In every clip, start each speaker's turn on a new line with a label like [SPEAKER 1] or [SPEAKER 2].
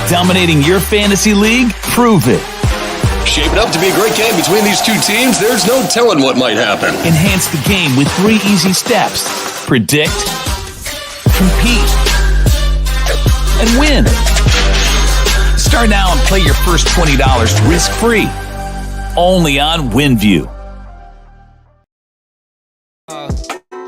[SPEAKER 1] Dominating your fantasy league? Prove it.
[SPEAKER 2] Shaping up to be a great game between these two teams. There's no telling what might happen.
[SPEAKER 1] Enhance the game with 3 easy steps. Predict, compete, and win. Start now and play your first $20 risk-free. Only on WINVIEW.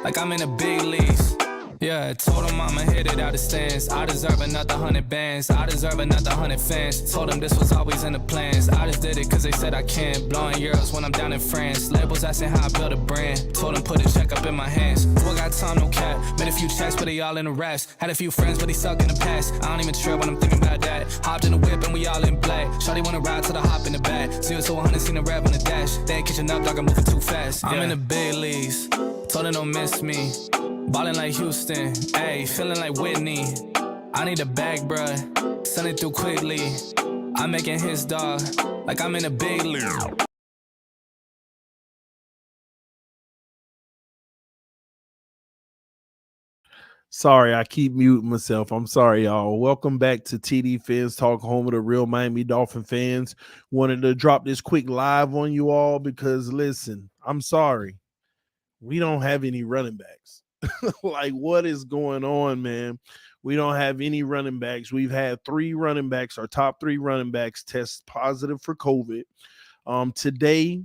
[SPEAKER 3] Like I'm in a big leagues. Yeah, I told him I'ma hit it out of stands. I deserve another 100 bands. I deserve another 100 fans. Told them this was always in the plans. I just did it cause they said I can. Blowing euros when I'm down in France. Labels asking how I build a brand. Told them put a check up in my hands. Boy got time, no cap. Made a few checks, but they all in the rest. Had a few friends, but they suck in the past. I don't even trip when I'm thinking about that. Hopped in the whip and we all in black. Shawty wanna ride till I hop in the back. 0 to 100, seen the rev on the dash. They ain't catching up, dog, I'm moving too fast. I'm in the big leagues. Told them don't miss me. Ballin' like Houston, ayy, feeling like Whitney. I need a bag, bruh, send it through quickly. I'm making his dog, like I'm in a big league.
[SPEAKER 4] Sorry, I keep muting myself. I'm sorry, y'all. Welcome back to TDPHINSTALK, home of the real Miami Dolphin fans. Wanted to drop this quick live on you all because, listen, I'm sorry. We don't have any running backs. Like, what is going on, man? We don't have any running backs. We've had 3 running backs, our top 3 running backs, test positive for COVID. Today,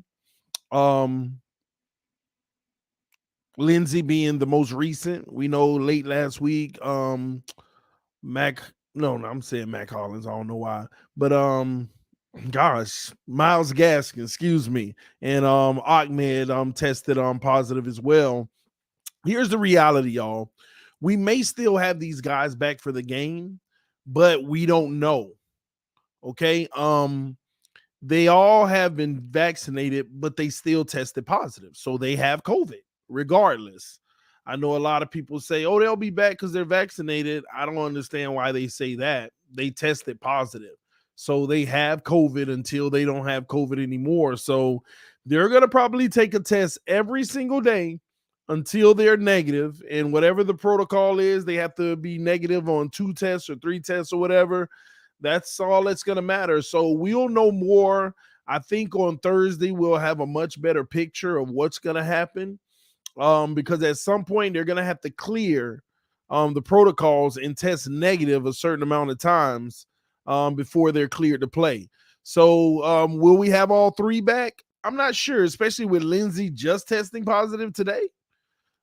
[SPEAKER 4] Lindsey being the most recent. We know late last week, I'm saying Mac Hollins. I don't know why, but Myles Gaskin, excuse me, and Ahmed tested positive as well. Here's the reality, y'all. We may still have these guys back for the game, but we don't know. Okay. They all have been vaccinated, but they still tested positive. So they have COVID regardless. I know a lot of people say, oh, they'll be back because they're vaccinated. I don't understand why they say that. They tested positive. So they have COVID until they don't have COVID anymore. So they're going to probably take a test every single day until they're negative, and whatever the protocol is, they have to be negative on 2 tests or 3 tests or whatever. That's all that's going to matter. So we'll know more. I think on Thursday, we'll have a much better picture of what's going to happen because at some point they're going to have to clear the protocols and test negative a certain amount of times before they're cleared to play. So will we have all 3 back? I'm not sure, especially with Lindsey just testing positive today.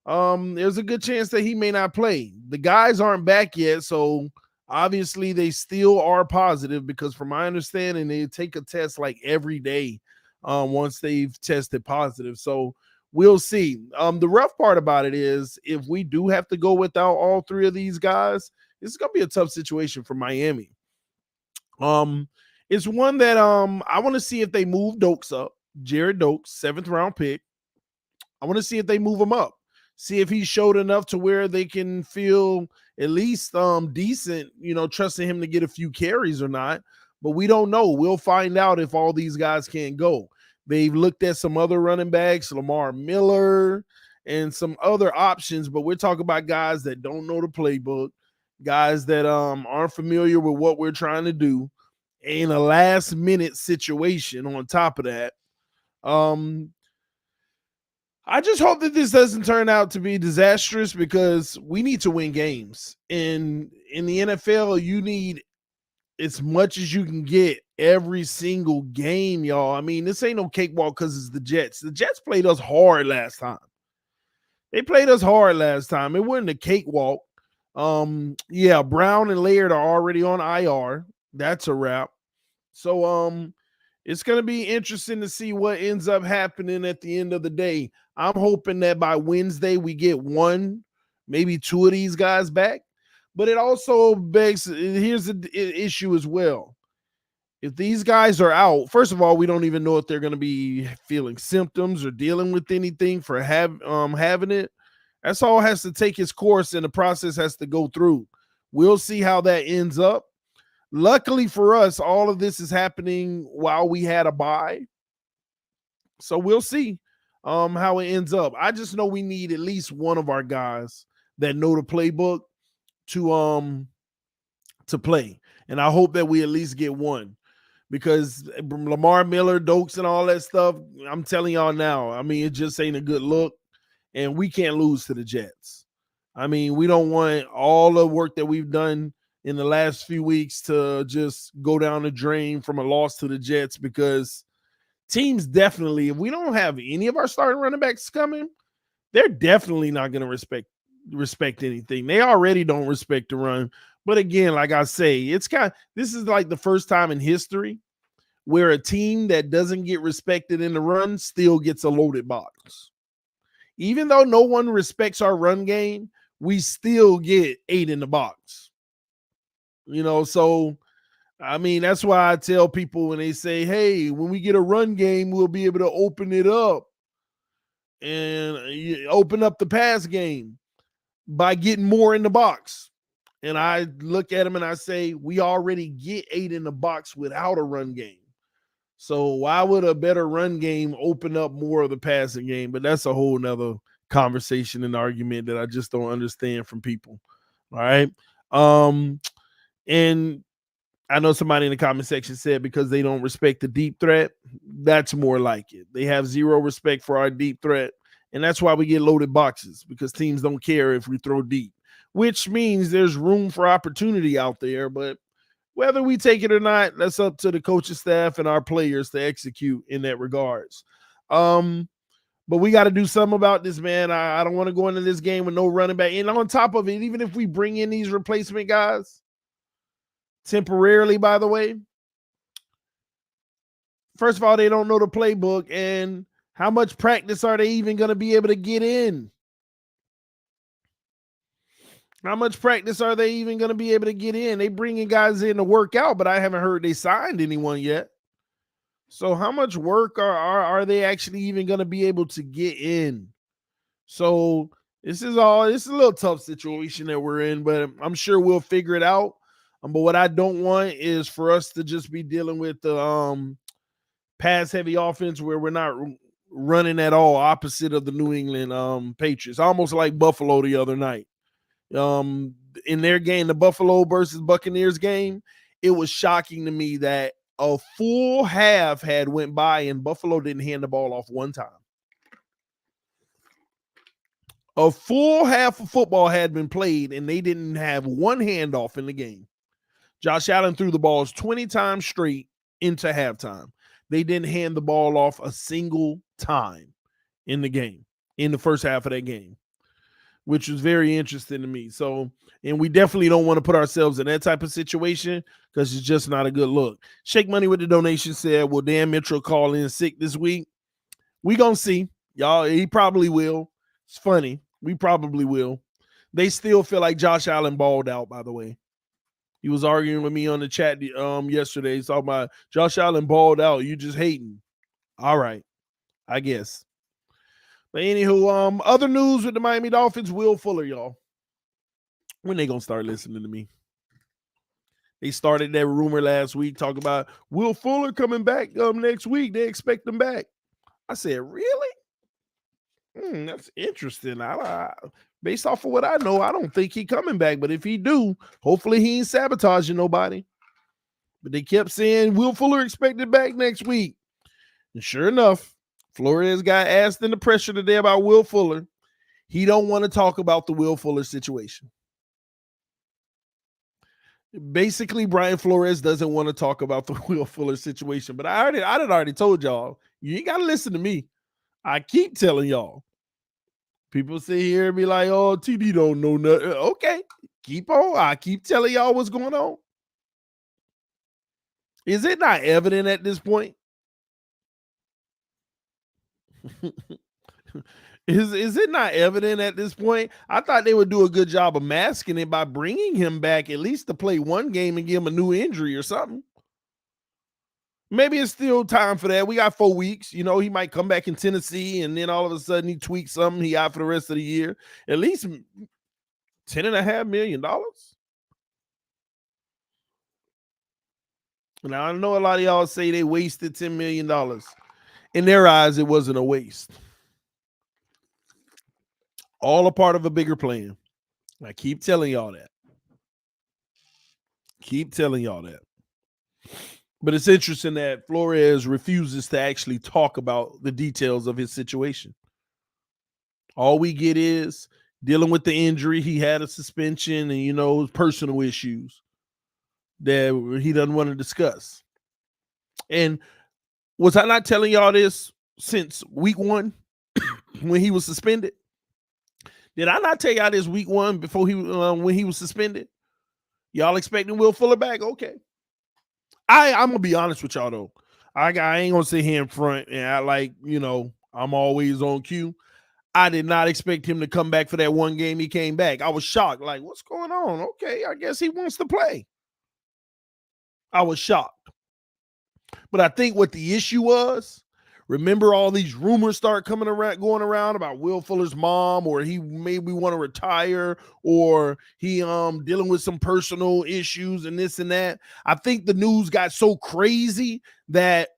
[SPEAKER 4] There's a good chance that he may not play. The guys aren't back yet, so Obviously, they still are positive because, from my understanding, they take a test like every day once they've tested positive. So we'll see. The rough part about it is if we do have to go without all three of these guys, it's going to be a tough situation for Miami. It's one that I want to see if they move Dokes up. Jared Dokes, 7th round pick. I want to see if they move him up. See if he showed enough to where they can feel at least decent, trusting him to get a few carries or not. But we don't know. We'll find out if all these guys can't go. They've looked at some other running backs, Lamar Miller, and some other options, but we're talking about guys that don't know the playbook, guys that aren't familiar with what we're trying to do in a last-minute situation on top of that. I just hope that this doesn't turn out to be disastrous because we need to win games. And in the NFL, you need as much as you can get every single game, y'all. I mean, this ain't no cakewalk because it's the Jets. The Jets played us hard last time. They played us hard last time. It wasn't a cakewalk. Yeah, Brown and Laird are already on IR. That's a wrap. So it's going to be interesting to see what ends up happening at the end of the day. I'm hoping that by Wednesday we get one, maybe two of these guys back. But it also begs, here's the issue as well. If these guys are out, first of all, we don't even know if they're going to be feeling symptoms or dealing with anything for having it. That's all has to take its course and the process has to go through. We'll see how that ends up. Luckily for us, all of this is happening while we had a bye. So we'll see how it ends up. I just know we need at least one of our guys that know the playbook to play. And I hope that we at least get one. Because Lamar Miller, Dokes, and all that stuff, I'm telling y'all now, I mean, it just ain't a good look. And we can't lose to the Jets. I mean, we don't want all the work that we've done in the last few weeks to just go down the drain from a loss to the Jets, because teams definitely, if we don't have any of our starting running backs coming, they're definitely not going to respect anything. They already don't respect the run. But again, like I say, this is like the first time in history where a team that doesn't get respected in the run still gets a loaded box. Even though no one respects our run game, we still get 8 in the box. So I mean, that's why I tell people when they say, hey, when we get a run game, we'll be able to open it up and open up the pass game by getting more in the box. And I look at them and I say, we already get 8 in the box without a run game. So why would a better run game open up more of the passing game? But that's a whole nother conversation and argument that I just don't understand from people. All right. And I know somebody in the comment section said because they don't respect the deep threat. That's more like it. They have zero respect for our deep threat. And that's why we get loaded boxes, because teams don't care if we throw deep, which means there's room for opportunity out there. But whether we take it or not, that's up to the coaching staff and our players to execute in that regards. But we got to do something about this, man. I don't want to go into this game with no running back. And on top of it, even if we bring in these replacement guys, temporarily, by the way, first of all, they don't know the playbook, and how much practice are they even going to be able to get in? How much practice are they even going to be able to get in? They bringing guys in to work out, but I haven't heard they signed anyone yet. So how much work are they actually even going to be able to get in? So it's a little tough situation that we're in, but I'm sure we'll figure it out. But what I don't want is for us to just be dealing with the pass-heavy offense where we're not running at all, opposite of the New England Patriots. Almost like Buffalo the other night. In their game, the Buffalo versus Buccaneers game, it was shocking to me that a full half had went by and Buffalo didn't hand the ball off one time. A full half of football had been played and they didn't have one handoff in the game. Josh Allen threw the balls 20 times straight into halftime. They didn't hand the ball off a single time in the game, in the first half of that game. which was very interesting to me. So, and we definitely don't want to put ourselves in that type of situation because it's just not a good look. Shake Money with the donation said, will Dan Mitchell call in sick this week? We gonna see. Y'all, he probably will. It's funny. We probably will. They still feel like Josh Allen balled out, by the way. He was arguing with me on the chat yesterday. He's talking about Josh Allen balled out. You just hating. All right, I guess. But anywho, other news with the Miami Dolphins, Will Fuller, y'all. When they gonna start listening to me? They started that rumor last week talking about Will Fuller coming back next week. They expect him back. I said, really? That's interesting. Based off of what I know, I don't think he coming back. But if he do, hopefully he ain't sabotaging nobody. But they kept saying Will Fuller expected back next week. And sure enough, Flores got asked in the pressure today about Will Fuller. He don't want to talk about the Will Fuller situation. Basically, Brian Flores doesn't want to talk about the Will Fuller situation. But I done already told y'all, you ain't got to listen to me. I keep telling y'all. People sit here and be like, oh, TD don't know nothing. Okay, keep on. I keep telling y'all what's going on. Is it not evident at this point? Is it not evident at this point? I thought they would do a good job of masking it by bringing him back at least to play one game and give him a new injury or something. Maybe it's still time for that. We got 4 weeks. You know, he might come back in Tennessee and then all of a sudden he tweaks something. He out for the rest of the year. At least $10.5 million. Now, I know a lot of y'all say they wasted $10 million. In their eyes, it wasn't a waste. All a part of a bigger plan. I keep telling y'all that. But it's interesting that Flores refuses to actually talk about the details of his situation. All we get is dealing with the injury. He had a suspension and, you know, personal issues that he doesn't want to discuss. And was I not telling y'all this since week 1 when he was suspended? Did I not tell y'all this week 1 before when he was suspended? Y'all expecting Will Fuller back? Okay. I'm gonna be honest with y'all though. I ain't gonna sit here in front and act like, you know, I'm always on cue. I did not expect him to come back for that one game he came back. I was shocked. Like, what's going on? Okay, I guess he wants to play. I was shocked. But I think what the issue was, remember all these rumors start going around about Will Fuller's mom, or he maybe want to retire, or he dealing with some personal issues and this and that. I think the news got so crazy that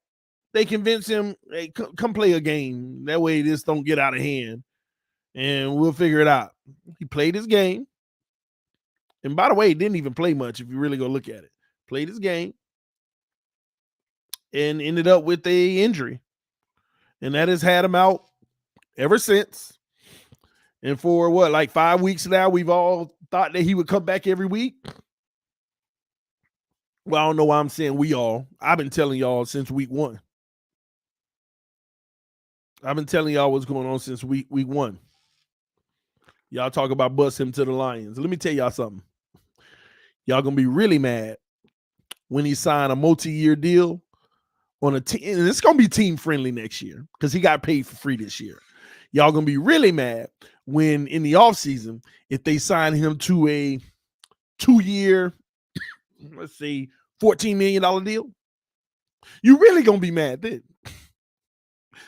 [SPEAKER 4] they convinced him, hey, come play a game. That way this don't get out of hand and we'll figure it out. He played his game. And by the way, he didn't even play much if you really go look at it. Played his game and ended up with a injury. And that has had him out ever since. And for what, like 5 weeks now, we've all thought that he would come back every week. Well, I don't know why I'm saying we all. I've been telling y'all since week 1. I've been telling y'all what's going on since week 1. Y'all talk about bust him to the Lions. Let me tell y'all something. Y'all going to be really mad when he signed a multi-year deal on a team. And it's going to be team friendly next year because he got paid for free this year. Y'all going to be really mad when in the offseason, if they sign him to a 2-year, let's say $14 million deal. You really going to be mad then.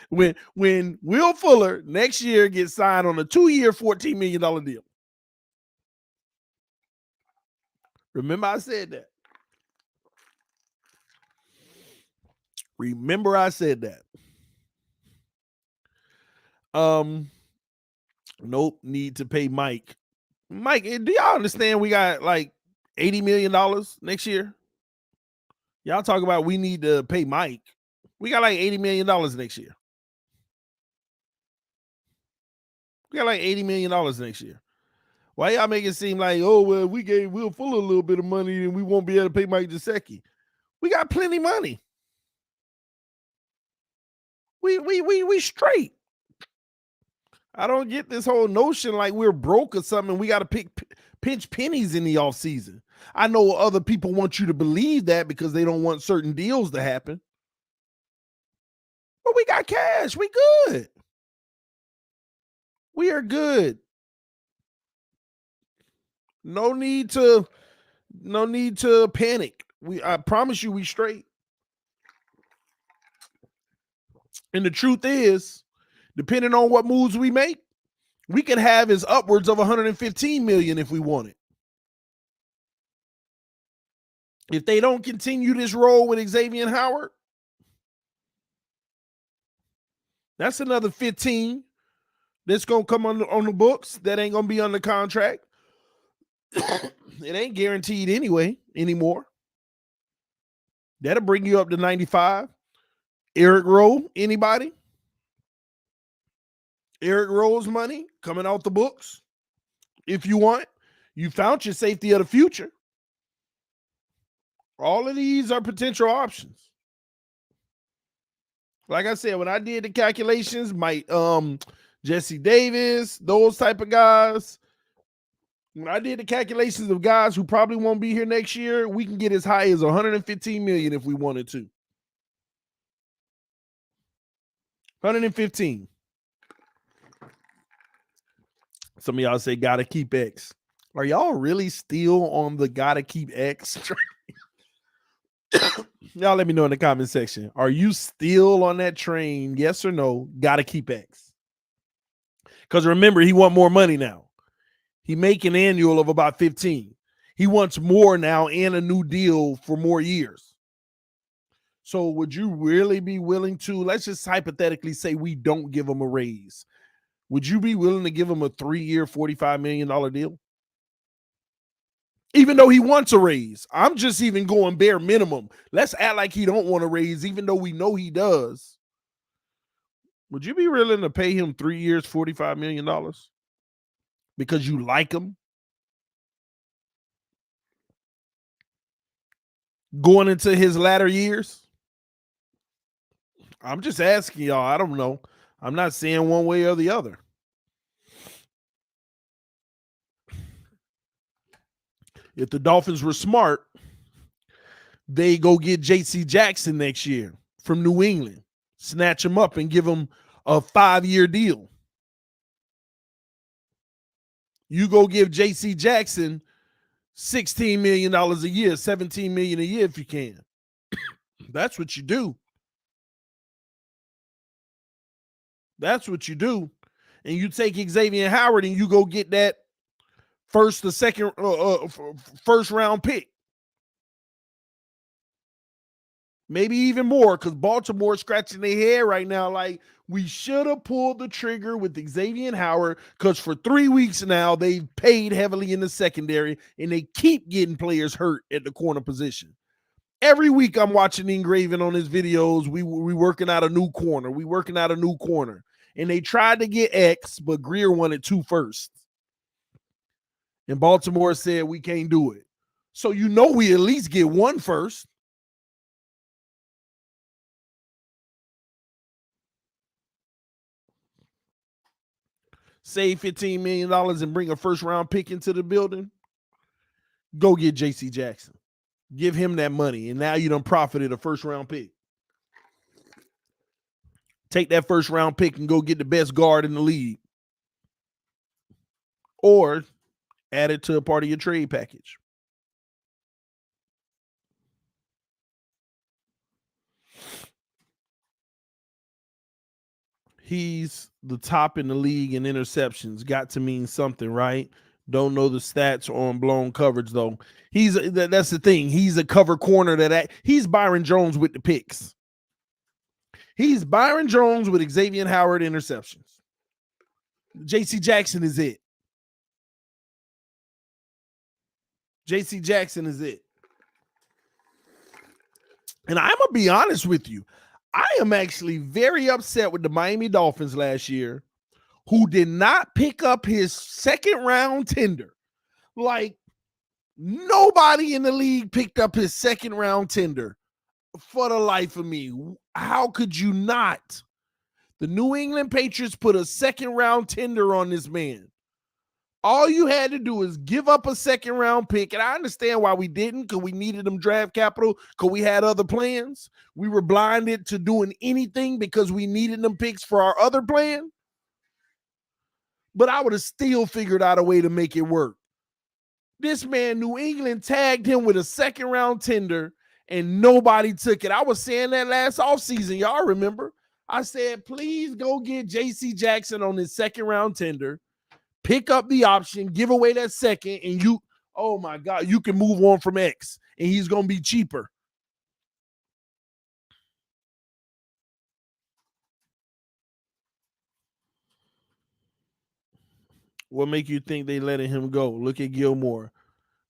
[SPEAKER 4] When Will Fuller next year gets signed on a 2-year, $14 million deal. Remember I said that. Nope, need to pay Mike. Mike, do y'all understand we got like $80 million next year? Y'all talk about we need to pay Mike. We got like $80 million next year. We got like $80 million next year. Why y'all make it seem like, oh, well, we gave Will Fuller a little bit of money and we won't be able to pay Mike Gesicki? We got plenty of money. We straight. I don't get this whole notion like we're broke or something. We got to pinch pennies in the offseason. I know other people want you to believe that because they don't want certain deals to happen. But we got cash. We good. We are good. No need to panic. I promise you we straight. And the truth is, depending on what moves we make, we could have as upwards of 115 million if we want it. If they don't continue this role with Xavier Howard, that's another 15 that's going to come on the books that ain't going to be under contract. It ain't guaranteed anymore. That'll bring you up to 95. Eric Rowe, anybody? Eric Rowe's money coming out the books. If you want, you found your safety of the future. All of these are potential options. Like I said, when I did the calculations, Jesse Davis, those type of guys, when I did the calculations of guys who probably won't be here next year, we can get as high as 115 million if we wanted to. 115. Some of y'all say gotta keep X. Are y'all really still on the gotta keep X train? Y'all let me know in the comment section. Are you still on that train? Yes or no? Gotta keep X. Because remember, he want more money now. He make an annual of about 15. He wants more now and a new deal for more years. So would you really be willing to, let's just hypothetically say we don't give him a raise. Would you be willing to give him a 3-year, $45 million deal? Even though he wants a raise. I'm just even going bare minimum. Let's act like he don't want a raise, even though we know he does. Would you be willing to pay him 3 years, $45 million? Because you like him? Going into his latter years? I'm just asking y'all. I don't know. I'm not saying one way or the other. If the Dolphins were smart, they go get J.C. Jackson next year from New England, snatch him up and give him a 5-year deal. You go give J.C. Jackson $16 million a year, $17 million a year if you can. That's what you do. That's what you do. And you take Xavier Howard and you go get that first round pick. Maybe even more, because Baltimore's scratching their head right now like, we should have pulled the trigger with Xavier Howard, because for 3 weeks now, they've paid heavily in the secondary, and they keep getting players hurt at the corner position. Every week I'm watching Engraving on his videos. We working out a new corner. We working out a new corner. And they tried to get X, but Greer wanted 2 firsts. And Baltimore said, we can't do it. So you know we at least get 1 first. Save $15 million and bring a first-round pick into the building. Go get J.C. Jackson. Give him that money, and now you done profited a first-round pick. Take that first-round pick and go get the best guard in the league. Or add it to a part of your trade package. He's the top in the league in interceptions. Got to mean something, right? Don't know the stats on blown coverage, though. That's the thing. He's a cover corner he's Byron Jones with the picks. He's Byron Jones with Xavier Howard interceptions. J.C. Jackson is it. J.C. Jackson is it. And I'm going to be honest with you. I am actually very upset with the Miami Dolphins last year, who did not pick up his second-round tender. Like, nobody in the league picked up his second-round tender for the life of me. How could you not? The New England Patriots put a second-round tender on this man. All you had to do is give up a second-round pick, and I understand why we didn't, because we needed them draft capital, because we had other plans. We were blinded to doing anything because we needed them picks for our other plan. But I would have still figured out a way to make it work. This man, New England, tagged him with a second-round tender, and nobody took it. I was saying that last offseason. Y'all remember? I said, please go get J.C. Jackson on his second-round tender, pick up the option, give away that second, and you, oh, my God, you can move on from X, and he's going to be cheaper. What make you think they letting him go? Look at Gilmore.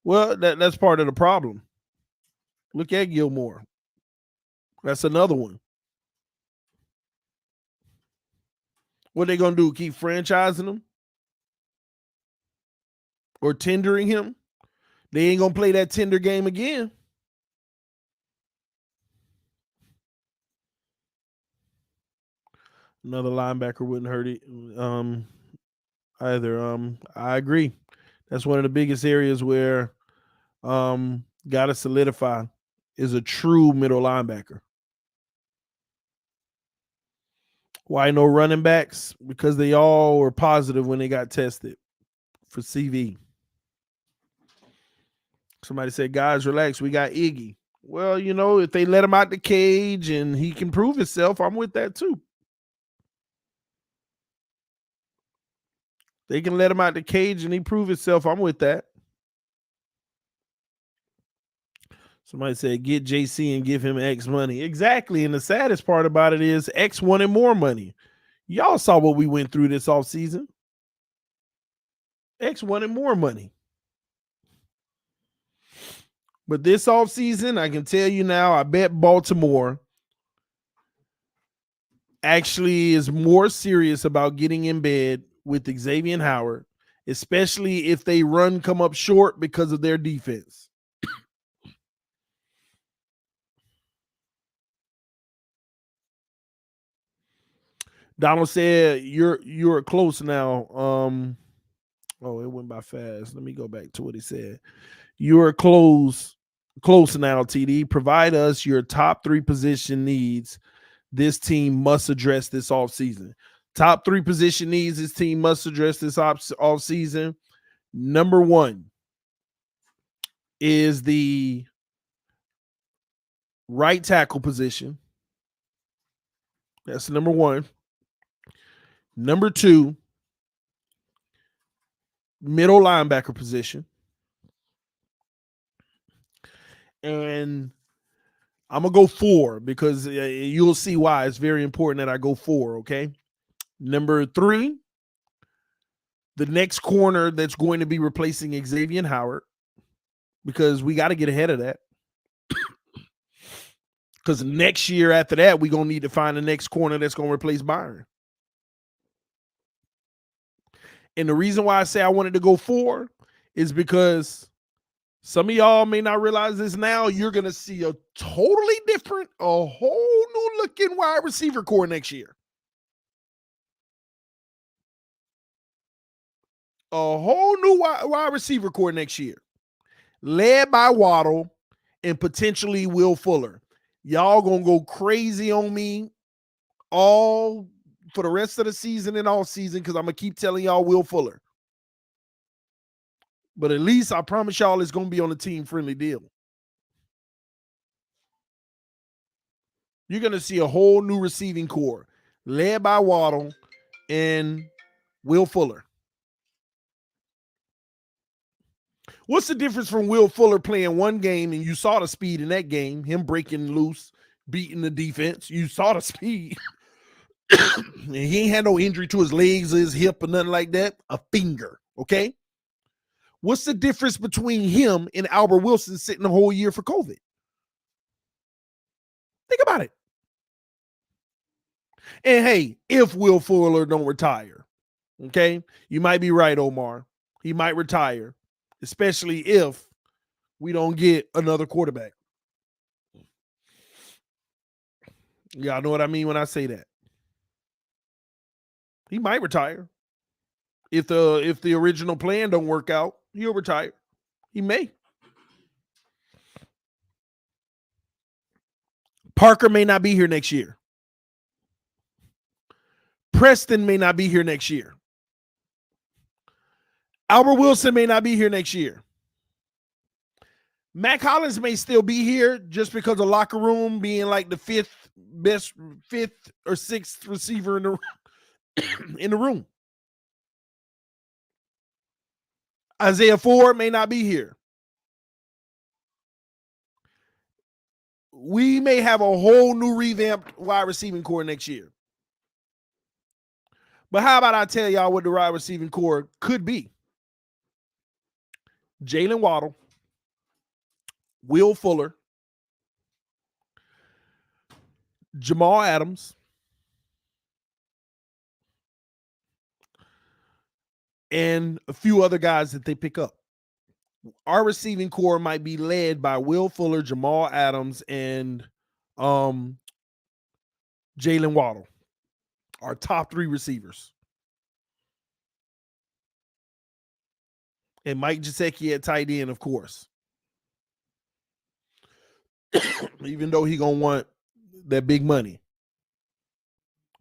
[SPEAKER 4] Well, that's part of the problem. Look at Gilmore. That's another one. What they going to do? Keep franchising him? Or tendering him? They ain't going to play that tender game again. Another linebacker wouldn't hurt it either. I agree. That's one of the biggest areas where got to solidify is a true middle linebacker. Why no running backs? Because they all were positive when they got tested for CV. Somebody said, guys, relax. We got Iggy. Well, you know, if they let him out the cage and he can prove himself, I'm with that too. They can let him out the cage and he prove himself. I'm with that. Somebody said, get JC and give him X money. Exactly. And the saddest part about it is X wanted more money. Y'all saw what we went through this offseason. X wanted more money. But this offseason, I can tell you now, I bet Baltimore actually is more serious about getting in bed with Xavier Howard, especially if they run come up short because of their defense. Donald said, you're close now. Oh, it went by fast. Let me go back to what he said. You're close now, TD. Provide us your top 3 position needs this team must address this offseason. Top 3 position needs this team must address this offseason. Number 1 is the right tackle position. That's number 1. Number 2, middle linebacker position. And I'm going to go 4 because you'll see why it's very important that I go 4, okay? Number 3, the next corner that's going to be replacing Xavier Howard, because we got to get ahead of that. Because next year after that, we're going to need to find the next corner that's going to replace Byron. And the reason why I say I wanted to go 4 is because some of y'all may not realize this now. You're going to see a totally different, a whole new looking wide receiver core next year. A whole new wide receiver core next year. Led by Waddle and potentially Will Fuller. Y'all going to go crazy on me all for the rest of the season and all season because I'm going to keep telling y'all Will Fuller. But at least I promise y'all it's going to be on a team-friendly deal. You're going to see a whole new receiving core led by Waddle and Will Fuller. What's the difference from Will Fuller playing one game and you saw the speed in that game, him breaking loose, beating the defense? You saw the speed. And he ain't had no injury to his legs or his hip or nothing like that. A finger, okay? What's the difference between him and Albert Wilson sitting the whole year for COVID? Think about it. And hey, if Will Fuller don't retire, okay, you might be right, Omar. He might retire, especially if we don't get another quarterback. Y'all know what I mean when I say that. He might retire. If the original plan don't work out, he'll retire. He may. Parker may not be here next year. Preston may not be here next year. Albert Wilson may not be here next year. Mac Hollins may still be here just because of locker room being like the fifth or sixth receiver in the room. Isaiah Ford may not be here. We may have a whole new revamped wide receiving core next year. But how about I tell y'all what the wide receiving core could be? Jalen Waddle, Will Fuller, Jamal Adams, and a few other guys that they pick up. Our receiving core might be led by Will Fuller, Jamal Adams, and Jalen Waddle, our top three receivers. And Mike Gesicki at tight end, of course. Even though he gonna want that big money.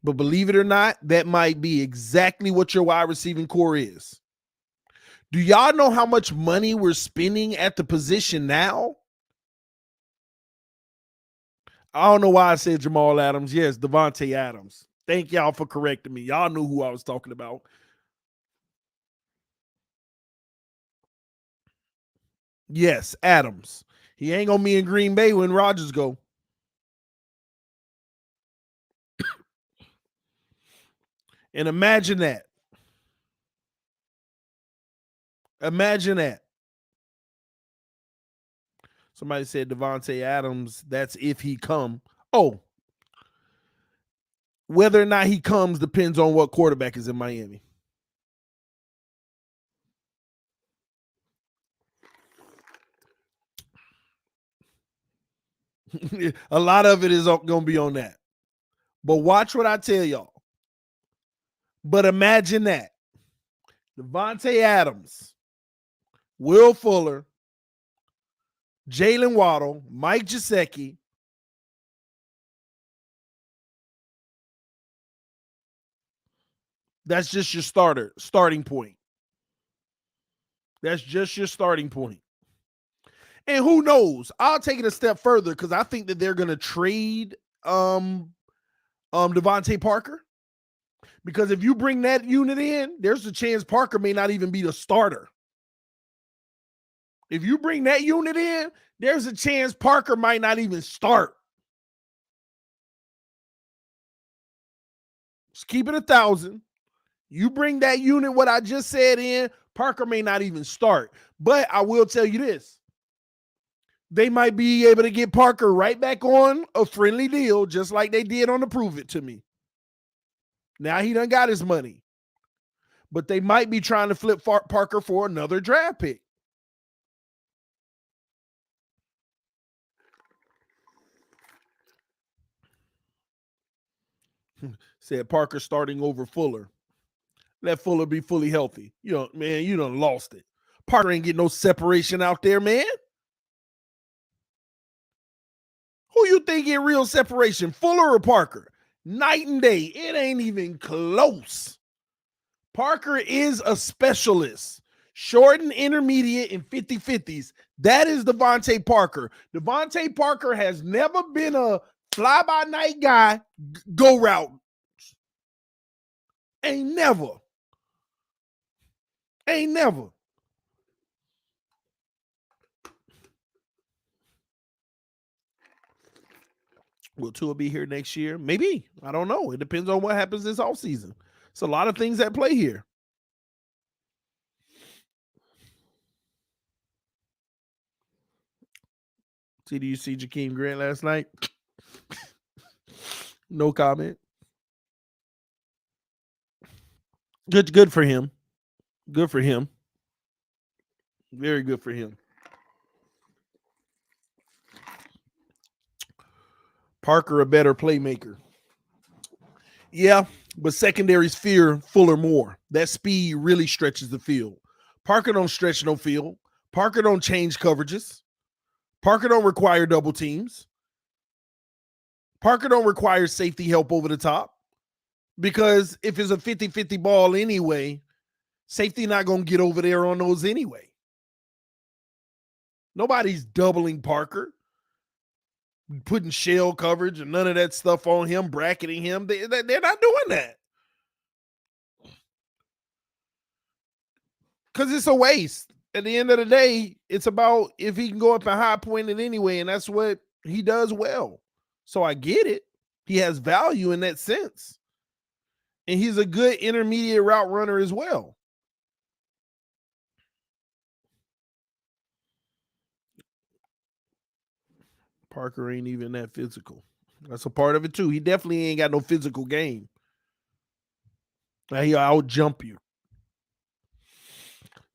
[SPEAKER 4] But believe it or not, that might be exactly what your wide receiving core is. Do y'all know how much money we're spending at the position now? I don't know why I said Jamal Adams. Yes, Devontae Adams. Thank y'all for correcting me. Y'all knew who I was talking about. Yes, Adams. He ain't gonna be in Green Bay when Rodgers go. And imagine that. Imagine that. Somebody said Devontae Adams, that's if he come. Oh. Whether or not he comes depends on what quarterback is in Miami. A lot of it is going to be on that. But watch what I tell y'all. But imagine that. Devontae Adams, Will Fuller, Jalen Waddle, Mike Gesicki, that's just your starting point. That's just your starting point. And who knows? I'll take it a step further because I think that they're going to trade Devontae Parker. Because if you bring that unit in, there's a chance Parker may not even be the starter. If you bring that unit in, there's a chance Parker might not even start. Just keep it 1,000. You bring that unit, what I just said in, Parker may not even start. But I will tell you this. They might be able to get Parker right back on a friendly deal, just like they did on the Prove It to Me. Now he done got his money. But they might be trying to flip Parker for another draft pick. Said Parker starting over Fuller. Let Fuller be fully healthy. You know, man, you done lost it. Parker ain't getting no separation out there, man. Who you think get real separation, Fuller or Parker? Night and day. It ain't even close. Parker is a specialist. Short and intermediate and 50-50s. That is Devontae Parker. Devontae Parker has never been a fly-by-night guy, go route. Ain't never. Ain't never. Will Tua be here next year? Maybe. I don't know. It depends on what happens this offseason. It's a lot of things at play here. Did you see Jakeem Grant last night? No comment. Good for him. Good for him. Very good for him. Parker, a better playmaker. Yeah, but secondaries fear Fuller more. That speed really stretches the field. Parker don't stretch no field. Parker don't change coverages. Parker don't require double teams. Parker don't require safety help over the top. Because if it's a 50-50 ball anyway, safety not going to get over there on those anyway. Nobody's doubling Parker, putting shell coverage and none of that stuff on him, bracketing him. They're not doing that. Because it's a waste. At the end of the day, it's about if he can go up and high point it anyway, and that's what he does well. So I get it. He has value in that sense. And he's a good intermediate route runner as well. Parker ain't even that physical. That's a part of it too. He definitely ain't got no physical game. He'll out jump you.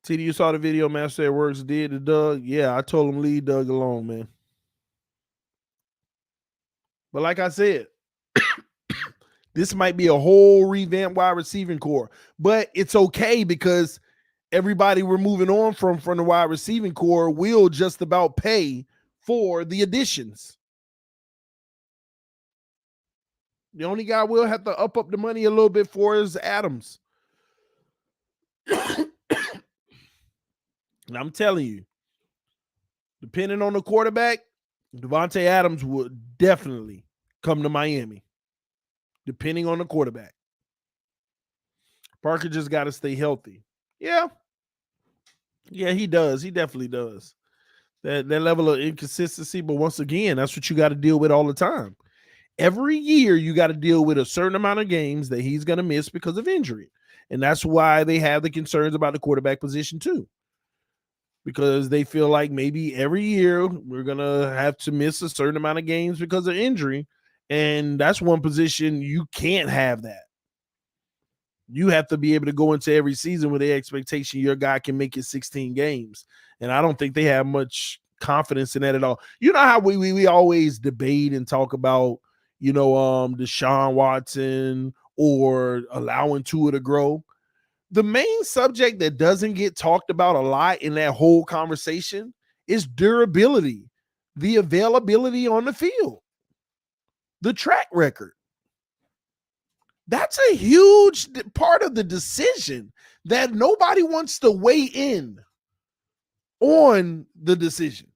[SPEAKER 4] TD, you saw the video Master at Works did to Doug? Yeah, I told him leave Doug alone, man. But like I said, this might be a whole revamped wide receiving core. But it's okay because everybody we're moving on from the wide receiving core will just about pay for the additions. The only guy we'll have to up the money a little bit for is Adams. And I'm telling you, depending on the quarterback, Devontae Adams would definitely come to Miami. Depending on the quarterback. Parker just got to stay healthy. Yeah. Yeah, he does. He definitely does. That level of inconsistency, but once again, that's what you got to deal with all the time. Every year, you got to deal with a certain amount of games that he's going to miss because of injury. And that's why they have the concerns about the quarterback position too. Because they feel like maybe every year we're going to have to miss a certain amount of games because of injury. And that's one position you can't have that. You have to be able to go into every season with the expectation your guy can make it 16 games. And I don't think they have much confidence in that at all. You know how we always debate and talk about, Deshaun Watson or allowing Tua to grow. The main subject that doesn't get talked about a lot in that whole conversation is durability, the availability on the field, the track record. That's a huge part of the decision that nobody wants to weigh in on the decision.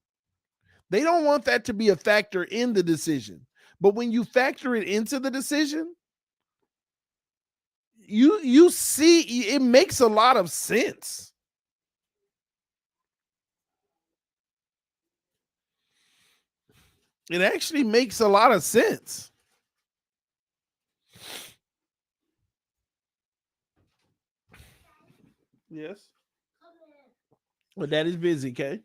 [SPEAKER 4] They don't want that to be a factor in the decision. But when you factor it into the decision, you see it makes a lot of sense. It actually makes a lot of sense. Yes. Well, that is busy, okay?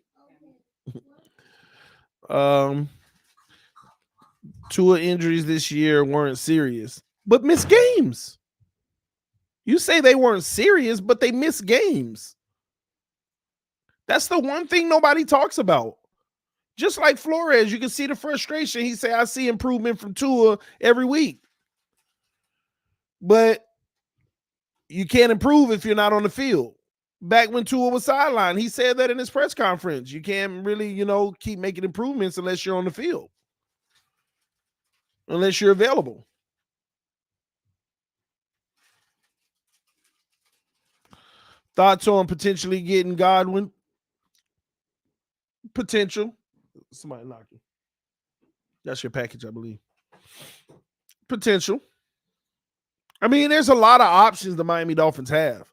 [SPEAKER 4] Tua injuries this year weren't serious, but missed games. You say they weren't serious, but they missed games. That's the one thing nobody talks about. Just like Flores, you can see the frustration. He say, I see improvement from Tua every week. But you can't improve if you're not on the field. Back when Tua was sidelined, he said that in his press conference. You can't really, keep making improvements unless you're on the field. Unless you're available. Thoughts on potentially getting Godwin? Potential. Somebody knocking. That's your package, I believe. Potential. I mean, there's a lot of options the Miami Dolphins have.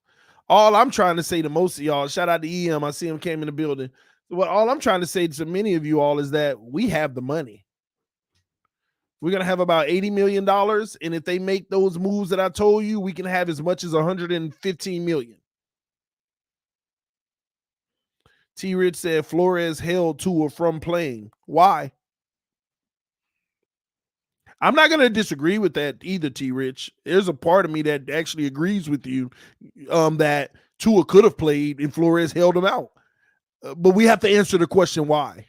[SPEAKER 4] All I'm trying to say to most of y'all, shout out to EM, I see him came in the building. Well, all I'm trying to say to many of you all is that we have the money. We're going to have about $80 million. And if they make those moves that I told you, we can have as much as $115 million. T. Rich said Flores held Tua from playing. Why? I'm not going to disagree with that either, T. Rich. There's a part of me that actually agrees with you that Tua could have played and Flores held him out. But we have to answer the question why.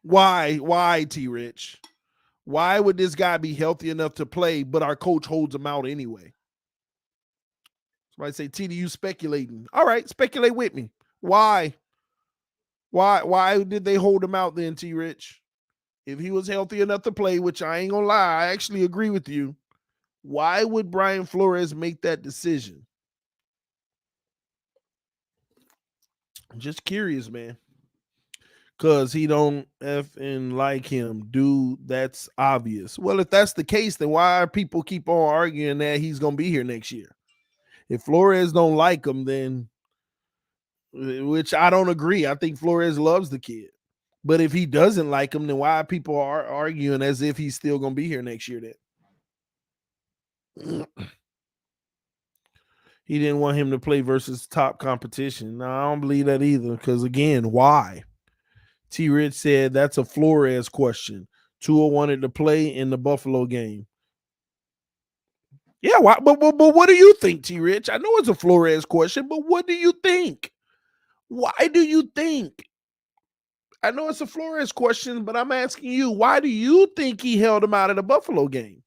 [SPEAKER 4] Why, T. Rich? Why would this guy be healthy enough to play, but our coach holds him out anyway? Somebody say, TD, you speculating. All right, speculate with me. Why? Why did they hold him out then, T-Rich? If he was healthy enough to play, which I ain't gonna lie, I actually agree with you. Why would Brian Flores make that decision? I'm just curious, man. Because he don't effing like him. Dude, that's obvious. Well, if that's the case, then why are people keep on arguing that he's going to be here next year? If Flores don't like him, then, which I don't agree. I think Flores loves the kid. But if he doesn't like him, then why are people arguing as if he's still going to be here next year then? He didn't want him to play versus top competition. No, I don't believe that either. Because, again, why? T-Rich said that's a Flores question. Tua wanted to play in the Buffalo game. Yeah, why, but what do you think, T-Rich? I know it's a Flores question, but what do you think? Why do you think? I know it's a Flores question, but I'm asking you, why do you think he held him out of the Buffalo game?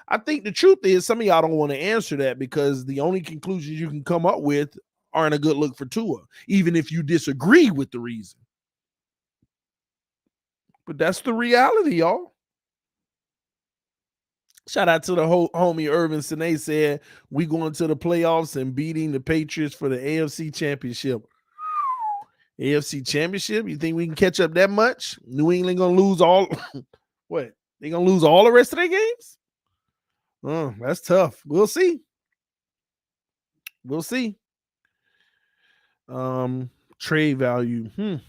[SPEAKER 4] I think the truth is some of y'all don't want to answer that because the only conclusions you can come up with aren't a good look for Tua, even if you disagree with the reason. But that's the reality, y'all. Shout out to the homie Irvin Sine said, we going to the playoffs and beating the Patriots for the AFC Championship. AFC Championship? You think we can catch up that much? New England going to lose all? What? They going to lose all the rest of their games? Oh, that's tough. We'll see. We'll see. Trade value.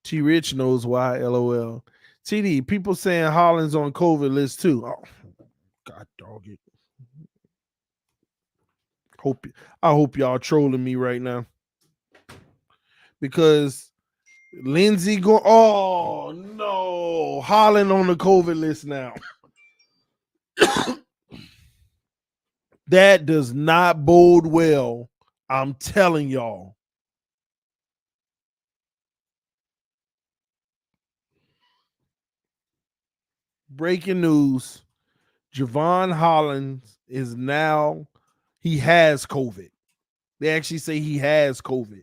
[SPEAKER 4] T-Rich knows why, LOL. TD, people saying Holland's on COVID list too. Oh, God dog it. I hope y'all trolling me right now. Because Lindsey oh no. Holland on the COVID list now. That does not bode well. I'm telling y'all. Breaking news. Javon Hollins is now, he has COVID. They actually say he has COVID.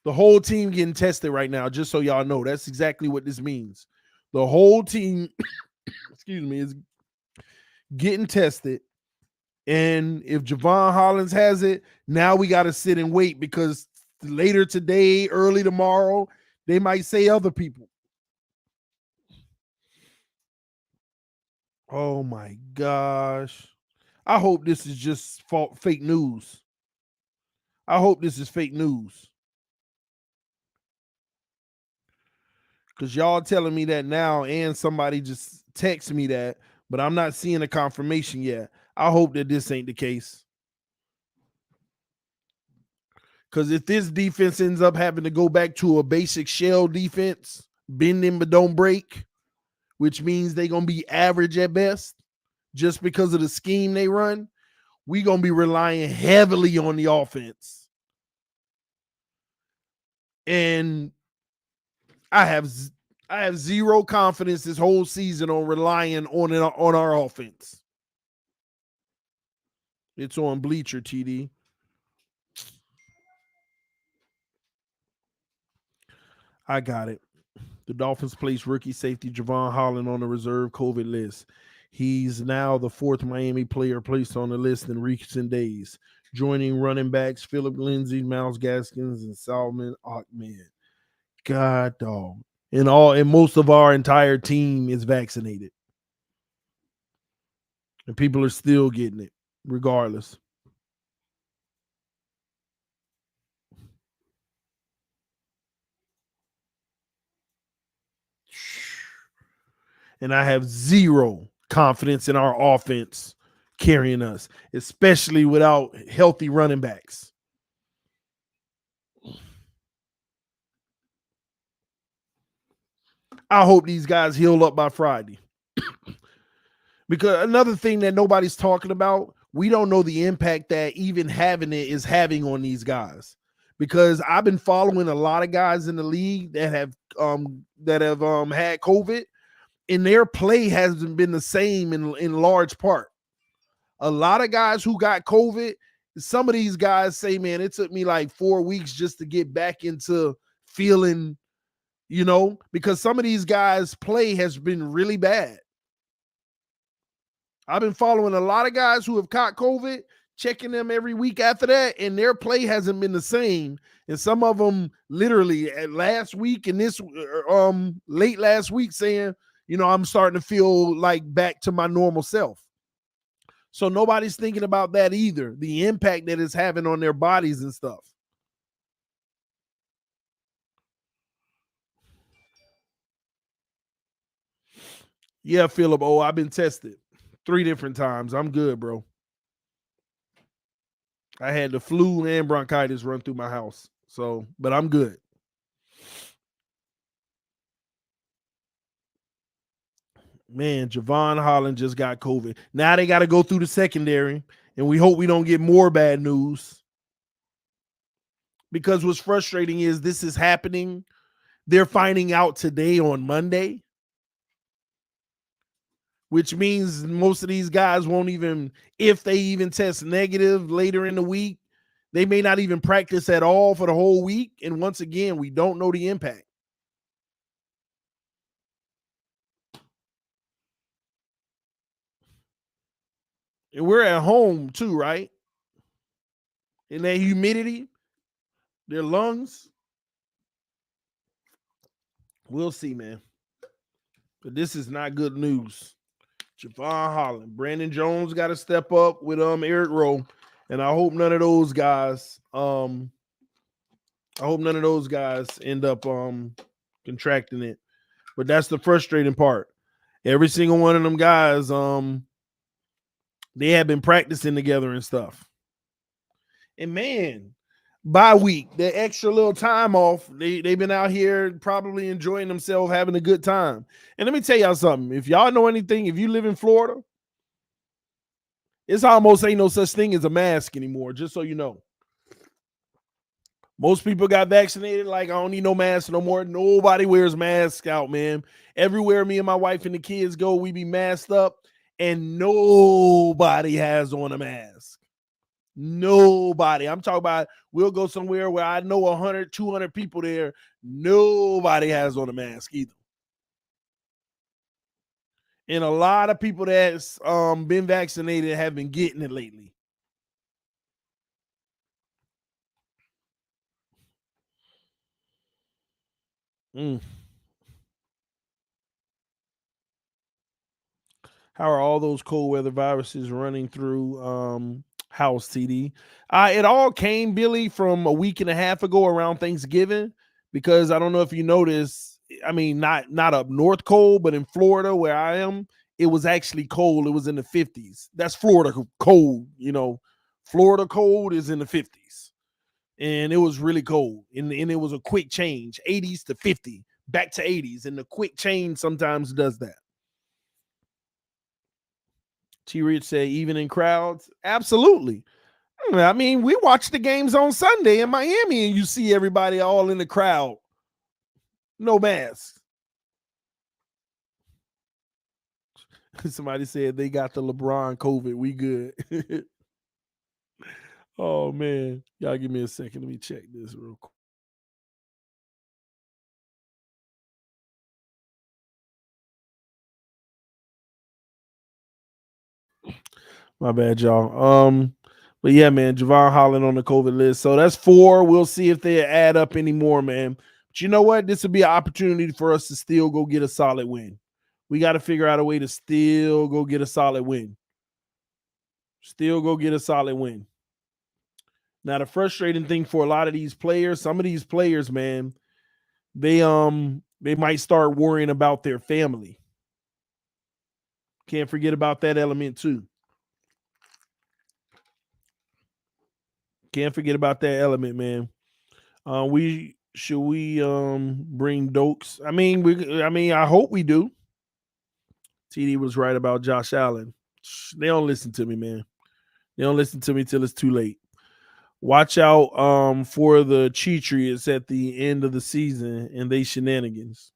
[SPEAKER 4] The whole team getting tested right now, just so y'all know. That's exactly what this means. The whole team, excuse me, is getting tested. And if Javon Hollins has it, now we got to sit and wait because later today, early tomorrow, they might say other people. Oh my gosh. I hope this is just fake news. I hope this is fake news. Because y'all telling me that now and somebody just text me that, but I'm not seeing a confirmation yet. I hope that this ain't the case. Because if this defense ends up having to go back to a basic shell defense, bending but don't break, which means they're going to be average at best just because of the scheme they run, we're going to be relying heavily on the offense. And I have zero confidence this whole season on relying on our offense. It's on Bleacher, TD. I got it. The Dolphins placed rookie safety Javon Holland on the reserve COVID list. He's now the fourth Miami player placed on the list in recent days, joining running backs Philip Lindsay, Myles Gaskins, and Salman Ahmed. God, dog. And most of our entire team is vaccinated. And people are still getting it, regardless. And I have zero confidence in our offense carrying us, especially without healthy running backs. I hope these guys heal up by Friday. Because another thing that nobody's talking about, we don't know the impact that even having it is having on these guys. Because I've been following a lot of guys in the league that have had COVID, and their play hasn't been the same in large part. A lot of guys who got COVID, some of these guys say, man, it took me like 4 weeks just to get back into feeling, because some of these guys' play has been really bad. I've been following a lot of guys who have caught COVID, checking them every week after that, and their play hasn't been the same. And some of them literally at last week and this late last week saying, I'm starting to feel like back to my normal self. So nobody's thinking about that either, the impact that it's having on their bodies and stuff. Yeah, Philip. Oh, I've been tested 3 different times. I'm good, bro. I had the flu and bronchitis run through my house. So, but I'm good. Man, Javon Holland just got COVID. Now they got to go through the secondary, and we hope we don't get more bad news. Because what's frustrating is this is happening. They're finding out today on Monday, which means most of these guys won't even, if they even test negative later in the week, they may not even practice at all for the whole week. And once again, we don't know the impact. And we're at home too, right? In that humidity, their lungs. We'll see, man. But this is not good news. Javon Holland, Brandon Jones got to step up with Eric Rowe, and I hope none of those guys end up contracting it. But that's the frustrating part. Every single one of them guys, they have been practicing together and stuff. And man, bye week, the extra little time off, they've been out here probably enjoying themselves, having a good time. And let me tell y'all something. If y'all know anything, if you live in Florida, it's almost ain't no such thing as a mask anymore, just so you know. Most people got vaccinated, like, I don't need no mask no more. Nobody wears masks out, man. Everywhere me and my wife and the kids go, we be masked up, and nobody has on a mask. Nobody. I'm talking about we'll go somewhere where I know 100, 200 people there. Nobody has on a mask either. And a lot of people that's been vaccinated have been getting it lately. How are all those cold weather viruses running through house, TD? It all came, Billy, from a week and a half ago around Thanksgiving, because I don't know if you noticed, I mean, not up north cold, but in Florida where I am, it was actually cold. It was in the 50s. That's Florida cold, Florida cold is in the 50s. And it was really cold. And it was a quick change, 80s to 50, back to 80s. And the quick change sometimes does that. T. Rich said, even in crowds? Absolutely. I mean, we watch the games on Sunday in Miami, and you see everybody all in the crowd. No masks. Somebody said they got the LeBron COVID. We good. Oh, man. Y'all give me a second. Let me check this real quick. My bad, y'all. But yeah, man, Javon Holland on the COVID list. So that's 4. We'll see if they add up any more, man. But you know what? This would be an opportunity for us to still go get a solid win. We got to figure out a way to still go get a solid win. Still go get a solid win. Now, the frustrating thing for a lot of these players, some of these players, man, they might start worrying about their family. Can't forget about that element too. Can't forget about that element, man. Should we bring Dokes? I mean, I hope we do. TD was right about Josh Allen. They don't listen to me, man. They don't listen to me till it's too late. Watch out for the Cheatriots at the end of the season and they shenanigans.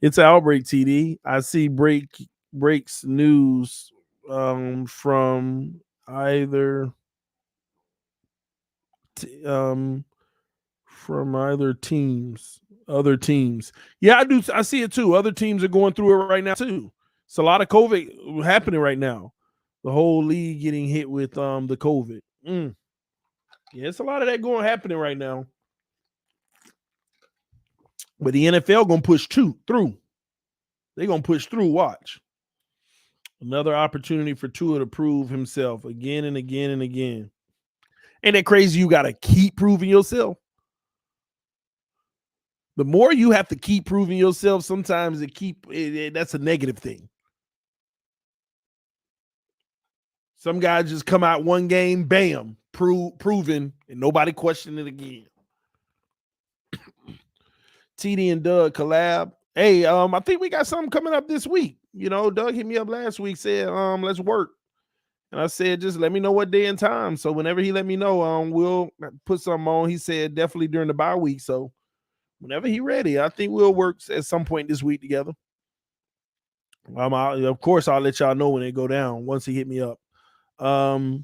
[SPEAKER 4] It's an outbreak, TD. I see breaks news from either from either teams, other teams. Yeah, I do. I see it too. Other teams are going through it right now too. It's a lot of COVID happening right now. The whole league getting hit with the COVID. Yeah, it's a lot of that happening right now. But the NFL gonna push through. They're gonna push through. Watch. Another opportunity for Tua to prove himself again and again and again. Ain't that crazy? You gotta keep proving yourself. The more you have to keep proving yourself, sometimes that's a negative thing. Some guys just come out one game, bam, proven, and nobody questioned it again. TD and Doug collab. Hey, I think we got something coming up this week. You know, Doug hit me up last week, said, let's work. And I said, just let me know what day and time. So whenever he let me know, we'll put something on. He said definitely during the bye week. So whenever he ready, I think we'll work at some point this week together. Of course, I'll let y'all know when they go down once he hit me up. TD,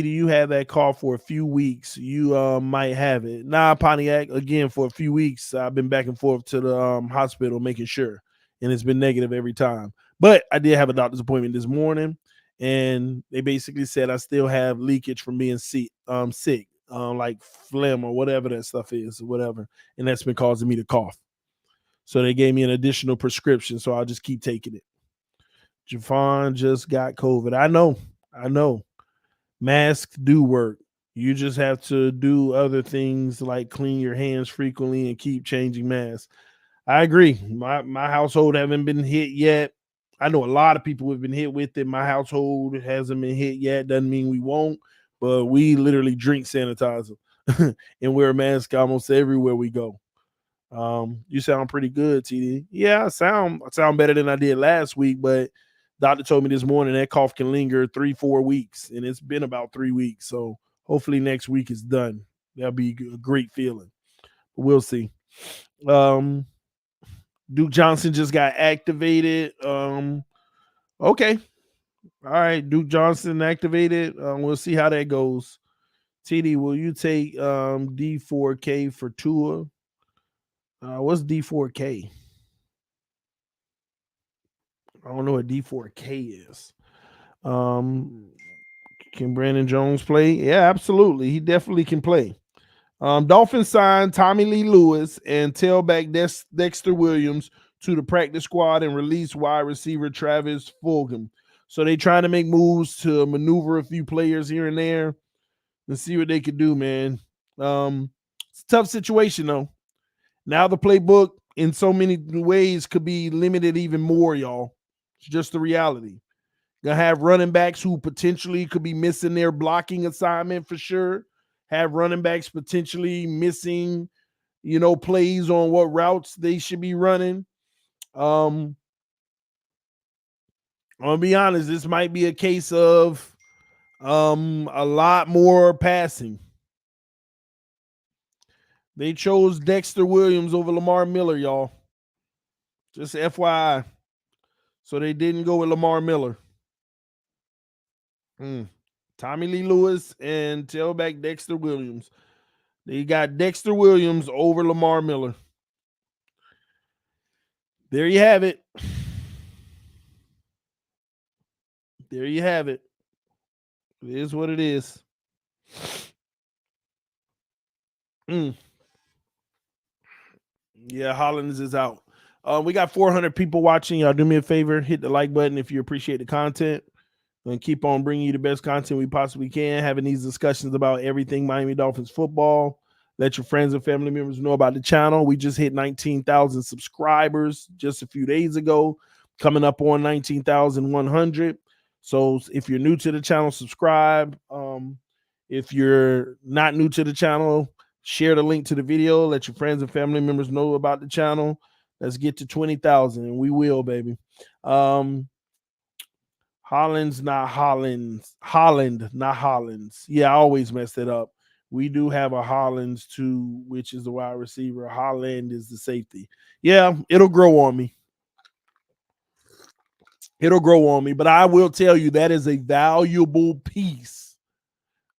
[SPEAKER 4] you had that call for a few weeks. You might have it. Nah, Pontiac, again, for a few weeks, I've been back and forth to the hospital making sure. And it's been negative every time. But I did have a doctor's appointment this morning. And they basically said I still have leakage from being sick, like phlegm or whatever that stuff is, or whatever. And that's been causing me to cough. So they gave me an additional prescription, so I'll just keep taking it. Javon just got COVID. I know. Masks do work. You just have to do other things like clean your hands frequently and keep changing masks. I agree. My household haven't been hit yet. I know a lot of people have been hit with it. My household hasn't been hit yet. Doesn't mean we won't, but we literally drink sanitizer and wear a mask almost everywhere we go. You sound pretty good, TD. Yeah, I sound better than I did last week, but doctor told me this morning that cough can linger 3-4 weeks, and it's been about 3 weeks. So hopefully next week is done. That'll be a great feeling. We'll see. Duke Johnson just got activated. Okay. All right, Duke Johnson activated. We'll see how that goes. TD, will you take D4K for Tua? What's D4K? I don't know what D4K is. Can Brandon Jones play? Yeah, absolutely. He definitely can play. Dolphins signed Tommy Lee Lewis and tailback Dexter Williams to the practice squad and release wide receiver Travis Fulgham. So they trying to make moves to maneuver a few players here and there and see what they could do, man. It's a tough situation, though. Now the playbook in so many ways could be limited even more, y'all. It's just the reality. Gonna have running backs who potentially could be missing their blocking assignment for sure. Have running backs potentially missing, plays on what routes they should be running. I'm gonna be honest, this might be a case of a lot more passing. They chose Dexter Williams over Lamar Miller, y'all. Just FYI. So they didn't go with Lamar Miller. Tommy Lee Lewis and tailback Dexter Williams. They got Dexter Williams over Lamar Miller. There you have it. There you have it. It is what it is. Yeah, Hollins is out. We got 400 people watching. Y'all do me a favor. Hit the like button if you appreciate the content. And keep on bringing you the best content we possibly can. Having these discussions about everything Miami Dolphins football. Let your friends and family members know about the channel. We just hit 19,000 subscribers just a few days ago. Coming up on 19,100. So if you're new to the channel, subscribe. If you're not new to the channel, share the link to the video. Let your friends and family members know about the channel. Let's get to 20,000, and we will, baby. Hollins, not Hollins. Holland, not Hollins. Yeah, I always mess that up. We do have a Hollins too, which is the wide receiver. Holland is the safety. Yeah, it'll grow on me. It'll grow on me, but I will tell you that is a valuable piece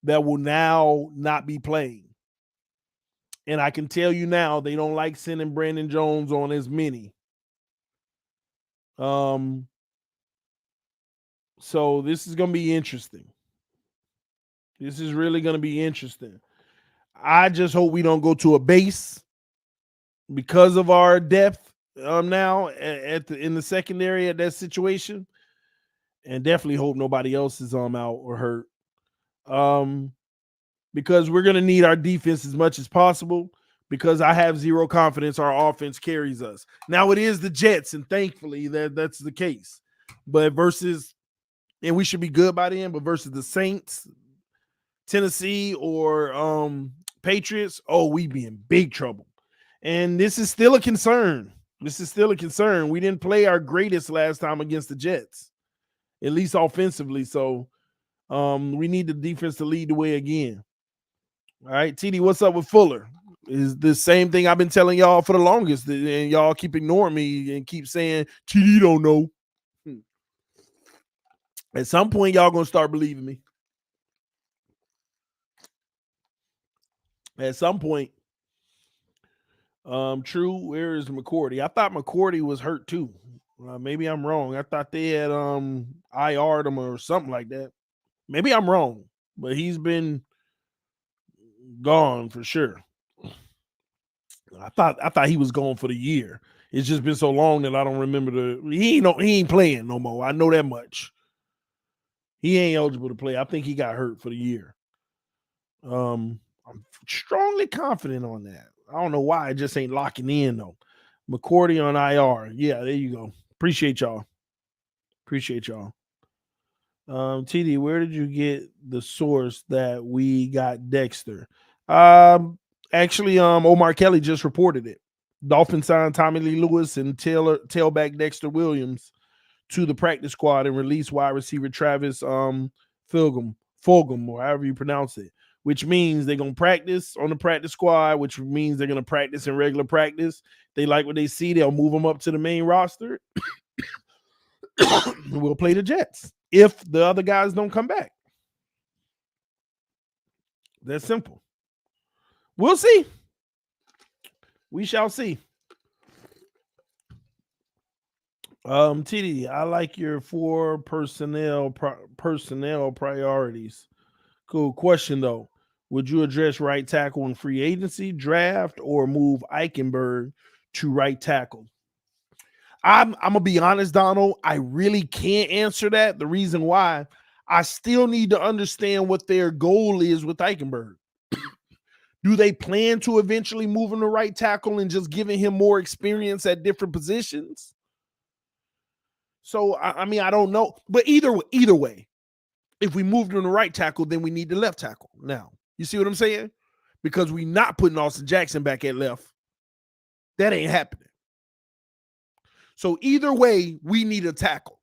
[SPEAKER 4] that will now not be playing. And I can tell you now, they don't like sending Brandon Jones on as many. So this is going to be interesting. This is really going to be interesting. I just hope we don't go to a base because of our depth now in the secondary at that situation, and definitely hope nobody else is out or hurt. Because we're going to need our defense as much as possible, because I have zero confidence our offense carries us. Now it is the Jets, and thankfully that's the case. But and we should be good by then, but versus the Saints, Tennessee, or Patriots, we be in big trouble. And this is still a concern. We didn't play our greatest last time against the Jets, at least offensively. So we need the defense to lead the way again. All right, TD, what's up with Fuller? Is the same thing I've been telling y'all for the longest, and y'all keep ignoring me and keep saying TD don't know. At some point, y'all gonna start believing me. At some point. True. Where is McCourty? I thought McCourty was hurt too. Maybe I'm wrong. I thought they had IR'd him or something like that. Maybe I'm wrong, but he's been gone for sure. I thought he was gone for the year. It's just been so long that I don't remember he ain't playing no more. I know that much. He ain't eligible to play. I think he got hurt for the year. I'm strongly confident on that. I don't know why it just ain't locking in though. McCourty on IR. Yeah, there you go. Appreciate y'all. TD, where did you get the source that we got Dexter? Actually, Omar Kelly just reported it. Dolphins signed Tommy Lee Lewis and tailback Dexter Williams to the practice squad and released wide receiver Travis Fulgham, or however you pronounce it, which means they're going to practice on the practice squad, which means they're going to practice in regular practice. They like what they see. They'll move them up to the main roster. We'll play the Jets if the other guys don't come back. That's simple. We'll see. We shall see. TD, I like your 4 personnel priorities. Cool question though. Would you address right tackle in free agency, draft, or move Eichenberg to right tackle? I'm gonna be honest, Donald. I really can't answer that. The reason why, I still need to understand what their goal is with Eichenberg. Do they plan to eventually move him to right tackle and just giving him more experience at different positions? So I mean, I don't know, but either way, if we moved him to right tackle, then we need the left tackle. Now, you see what I'm saying? Because we're not putting Austin Jackson back at left. That ain't happening. So either way, we need a tackle.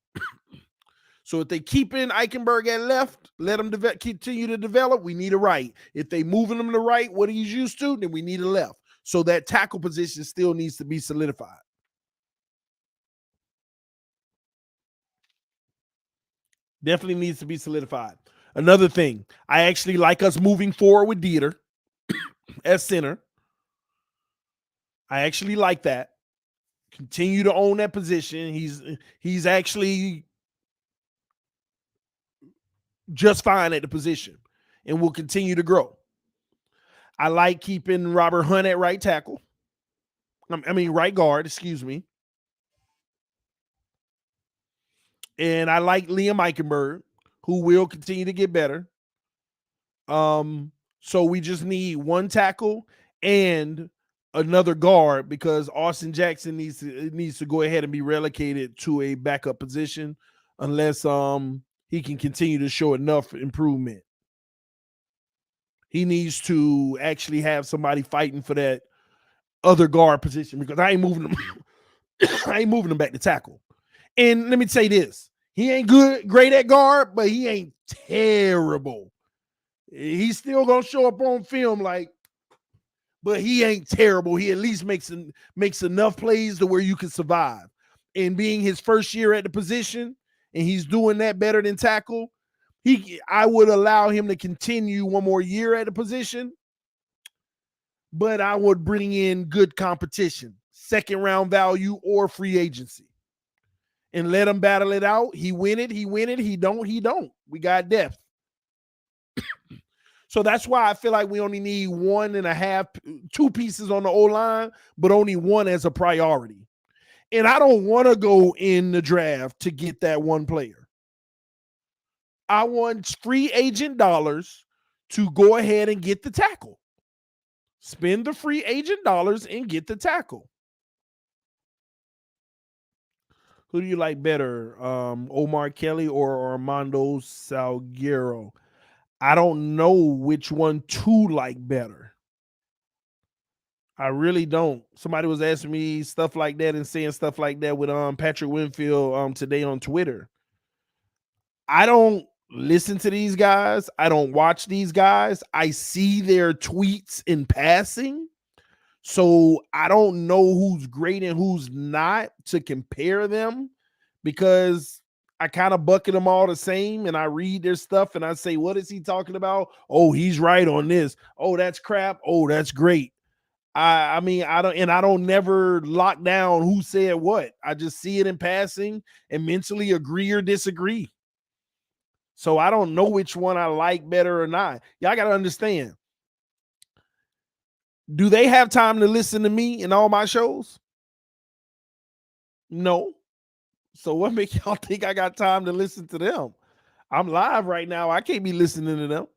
[SPEAKER 4] So if they keep in Eichenberg at left, let him continue to develop, we need a right. If they moving him to right, what he's used to, then we need a left. So that tackle position still needs to be solidified. Definitely needs to be solidified. Another thing, I actually like us moving forward with Dieter as center. I actually like that. Continue to own that position. He's actually just fine at the position and will continue to grow. I like keeping Robert Hunt at right tackle. Right guard, excuse me. And I like Liam Eichenberg, who will continue to get better. So we just need one tackle and another guard, because Austin Jackson needs to go ahead and be relocated to a backup position unless he can continue to show enough improvement. He needs to actually have somebody fighting for that other guard position, because I ain't moving him. I ain't moving him back to tackle. And let me say this. He ain't great at guard, but he ain't terrible. He's still gonna show up on film like, but he ain't terrible. He at least makes enough plays to where you can survive. And being his first year at the position, and he's doing that better than tackle, I would allow him to continue one more year at the position, but I would bring in good competition, second round value or free agency, and let him battle it out. He win it. He don't. We got depth. So that's why I feel like we only need 2 pieces on the O-line, but only one as a priority. And I don't want to go in the draft to get that one player. I want free agent dollars to go ahead and get the tackle. Spend the free agent dollars and get the tackle. Who do you like better, Omar Kelly or Armando Salguero? I don't know which one to like better. I really don't. Somebody was asking me stuff like that and saying stuff like that with Patrick Winfield today on Twitter. I don't listen to these guys. I don't watch these guys. I see their tweets in passing. So I don't know who's great and who's not to compare them, because I kind of bucket them all the same, and I read their stuff and I say, what is he talking about? Oh, he's right on this. Oh, that's crap. Oh, that's great. I mean, I don't never lock down who said what. I just see it in passing and mentally agree or disagree. So I don't know which one I like better or not. Y'all got to understand. Do they have time to listen to me in all my shows? No. So what makes y'all think I got time to listen to them? I'm live right now. I can't be listening to them.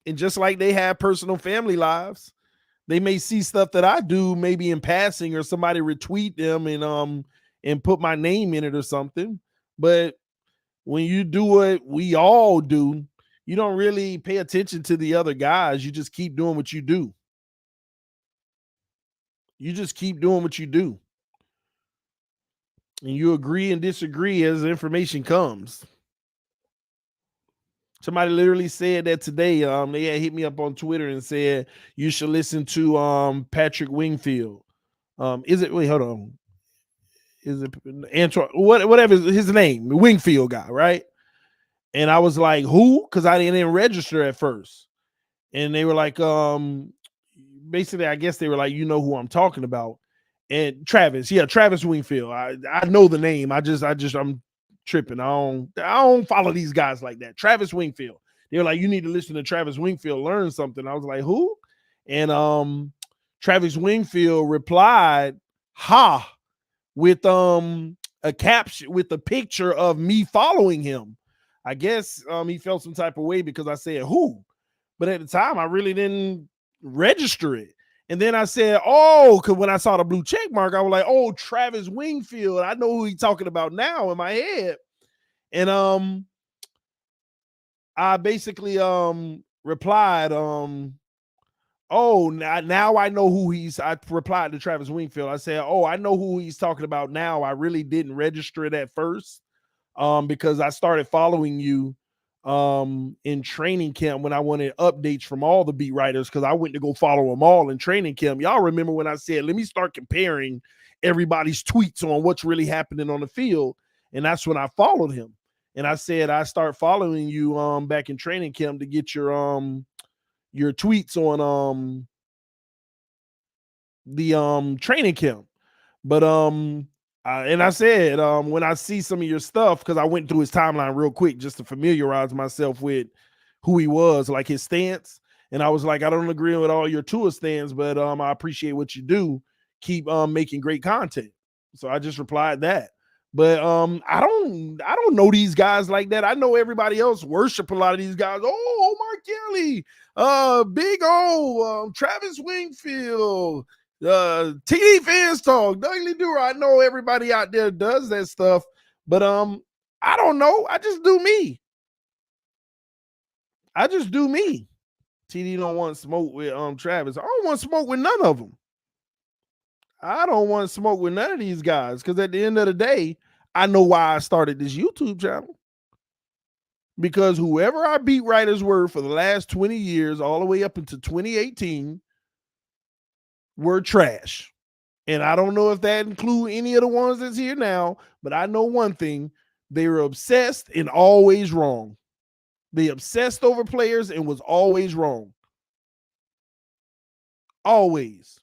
[SPEAKER 4] And just like they have personal family lives, they may see stuff that I do maybe in passing, or somebody retweet them and put my name in it or something. But when you do what we all do, you don't really pay attention to the other guys. You just keep doing what you do. You just keep doing what you do. And you agree and disagree as information comes. Somebody literally said that today. They had hit me up on Twitter and said you should listen to Patrick Wingfield. Is it? Wait, hold on. Is it Antoine? Whatever his name, the Wingfield guy, right? And I was like, who? Because I didn't register at first. And they were like, basically, I guess they were like, you know who I'm talking about. And Travis Wingfield. I know the name. I'm tripping. I don't follow these guys like that. Travis Wingfield. They were like, you need to listen to Travis Wingfield, learn something. I was like, who? And Travis Wingfield replied, ha, with a caption with a picture of me following him. I guess he felt some type of way because I said who, but at the time I really didn't register it. And then I said, oh, because when I saw the blue check mark, I was like, oh, Travis Wingfield. I know who he's talking about now in my head. And I basically replied, oh, now I know who I replied to Travis Wingfield. I said, oh, I know who he's talking about now. I really didn't register it at first because I started following you in training camp when I wanted updates from all the beat writers, because I went to go follow them all in training camp. Y'all remember when I said, let me start comparing everybody's tweets on what's really happening on the field. And that's when I followed him. And I said, I start following you back in training camp to get your tweets on the training camp. But and I said, when I see some of your stuff, because I went through his timeline real quick just to familiarize myself with who he was, like his stance. And I was like, I don't agree with all your tour stance, but I appreciate what you do. Keep making great content. So I just replied that. But I don't know these guys like that. I know everybody else worship a lot of these guys. Oh, Omar Kelly, Big O, Travis Wingfield, TDPHINSTALK, Dudley Dura. I know everybody out there does that stuff, but I don't know. I just do me. TD don't want smoke with Travis. I don't want smoke with none of them. I don't want to smoke with none of these guys, because at the end of the day, I know why I started this YouTube channel. because whoever our beat writers were for the last 20 years, all the way up into 2018, were trash. And I don't know if that includes any of the ones that's here now, but I know one thing: they were obsessed and always wrong. They obsessed over players and was always wrong. Always.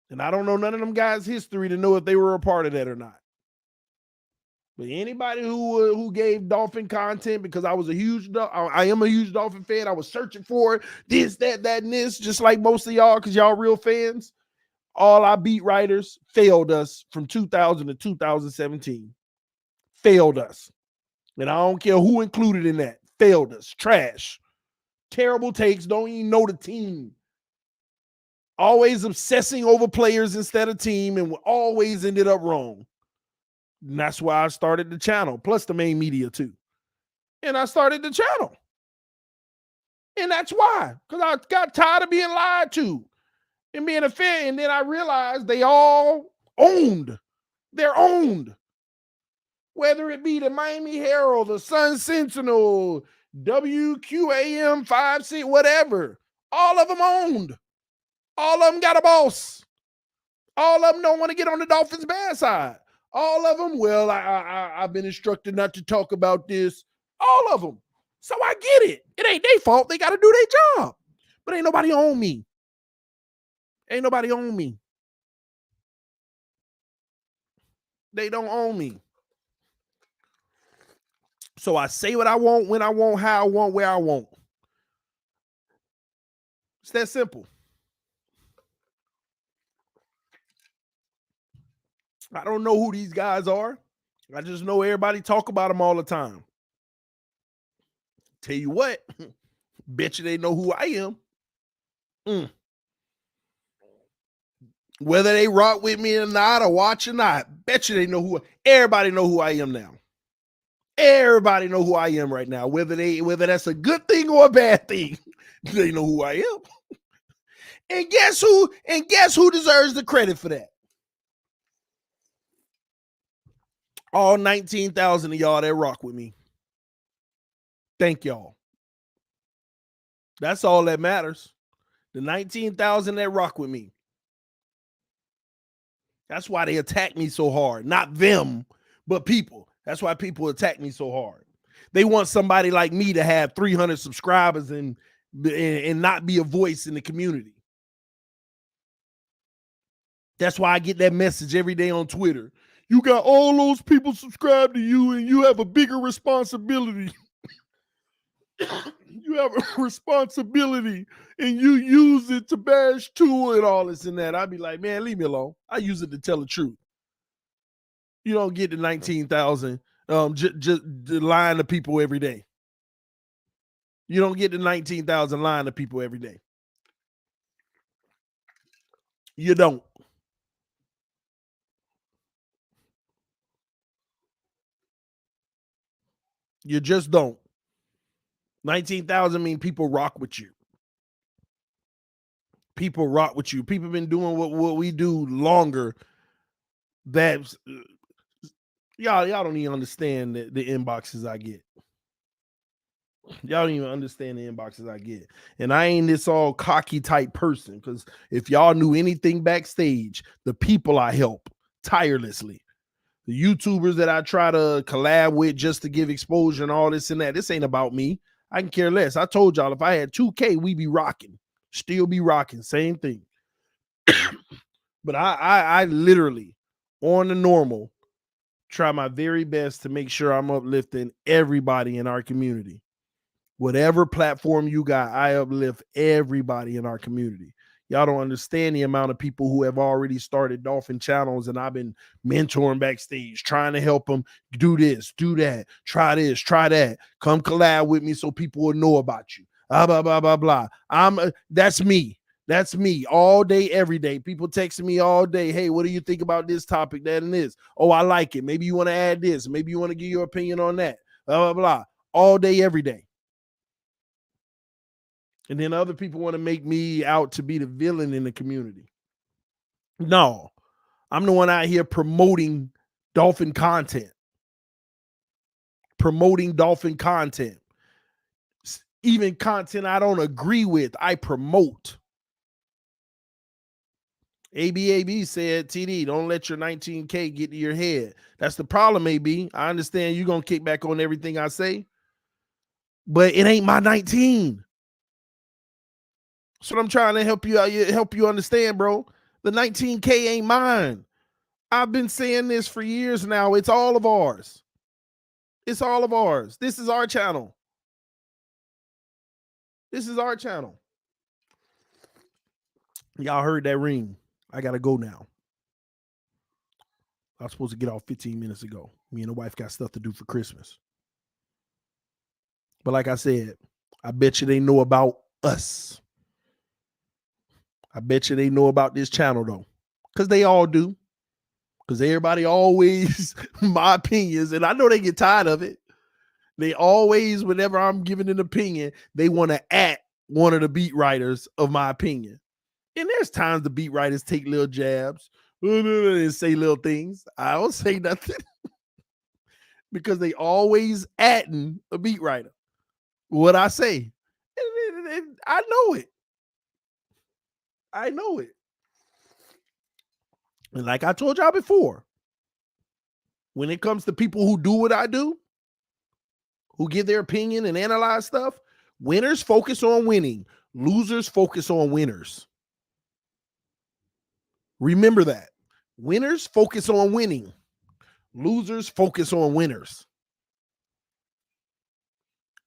[SPEAKER 4] And I don't know none of them guys' history to know if they were a part of that or not. But anybody who gave Dolphin content, because I am a huge Dolphin fan. I was searching for this, that, and this, just like most of y'all, because y'all real fans. All our beat writers failed us from 2000 to 2017. Failed us. And I don't care who included in that. Failed us. Trash. Terrible takes. Don't even know the team. Always obsessing over players instead of team, and always ended up wrong. And that's why I started the channel, plus the main media too. And I started the channel. And that's why. Because I got tired of being lied to and being a fan. And then I realized they all owned. They're owned. Whether it be the Miami Herald, the Sun Sentinel, WQAM 5C, whatever. All of them owned. All of them got a boss. All of them don't want to get on the Dolphins' bad side. All of them, well, I've been instructed not to talk about this. All of them. So I get it. It ain't their fault. They got to do their job. But ain't nobody on me. Ain't nobody on me. They don't own me. So I say what I want, when I want, how I want, where I want. It's that simple. I don't know who these guys are. I just know everybody talk about them all the time. Tell you what, bet you they know who I am. Whether they rock with me or not, or watch or not, bet you they know who. Everybody know who I am now. Everybody know who I am right now. Whether that's a good thing or a bad thing, they know who I am. And guess who? And guess who deserves the credit for that? All 19,000 of y'all that rock with me. Thank y'all. That's all that matters. The 19,000 that rock with me. That's why they attack me so hard. Not them, but people. That's why people attack me so hard. They want somebody like me to have 300 subscribers and not be a voice in the community. That's why I get that message every day on Twitter. You got all those people subscribed to you and you have a bigger responsibility. You have a responsibility and you use it to bash Tua and all this and that. I'd be like, man, leave me alone. I use it to tell the truth. You don't get the 19,000 just lying to people every day. You don't get the 19,000 lying to people every day. You don't. You just don't. 19,000 mean people rock with you. People rock with you. People been doing what we do longer. That's y'all don't even understand the inboxes I get. Y'all don't even understand the inboxes I get. And I ain't this all cocky type person, because if y'all knew anything backstage, the people I help tirelessly, the YouTubers that I try to collab with just to give exposure and all this and that, this ain't about me. I can care less. I told y'all if I had 2K, we be rocking. Still be rocking. Same thing. But I literally, on the normal, try my very best to make sure I'm uplifting everybody in our community. Whatever platform you got, I uplift everybody in our community. Y'all don't understand the amount of people who have already started Dolphin channels, and I've been mentoring backstage, trying to help them do this, do that, try this, try that. Come collab with me so people will know about you. Blah, blah, blah, blah, blah. That's me. That's me all day, every day. People texting me all day. Hey, what do you think about this topic, that, and this? Oh, I like it. Maybe you want to add this. Maybe you want to give your opinion on that. Blah, blah, blah. All day, every day. And then other people want to make me out to be the villain in the community. No, I'm the one out here promoting Dolphin content. promoting Dolphin content. Even content I don't agree with, I promote. ABAB said, TD, don't let your 19K get to your head. That's the problem, AB. I understand you're going to kick back on everything I say, but it ain't my 19. That's what I'm trying to help you understand, bro. The 19K ain't mine. I've been saying this for years now. It's all of ours. It's all of ours. This is our channel. This is our channel. Y'all heard that ring. I got to go now. I was supposed to get off 15 minutes ago. Me and the wife got stuff to do for Christmas. But like I said, I bet you they know about us. I bet you they know about this channel, though. Because they all do. Because everybody always, my opinions, and I know they get tired of it. They always, whenever I'm giving an opinion, they want to at one of the beat writers of my opinion. And there's times the beat writers take little jabs and say little things. I don't say nothing because they always atting a beat writer. What I say, and I know it. I know it. And like I told y'all before, when it comes to people who do what I do, who give their opinion and analyze stuff, winners focus on winning. Losers focus on winners. Remember that. Winners focus on winning. Losers focus on winners.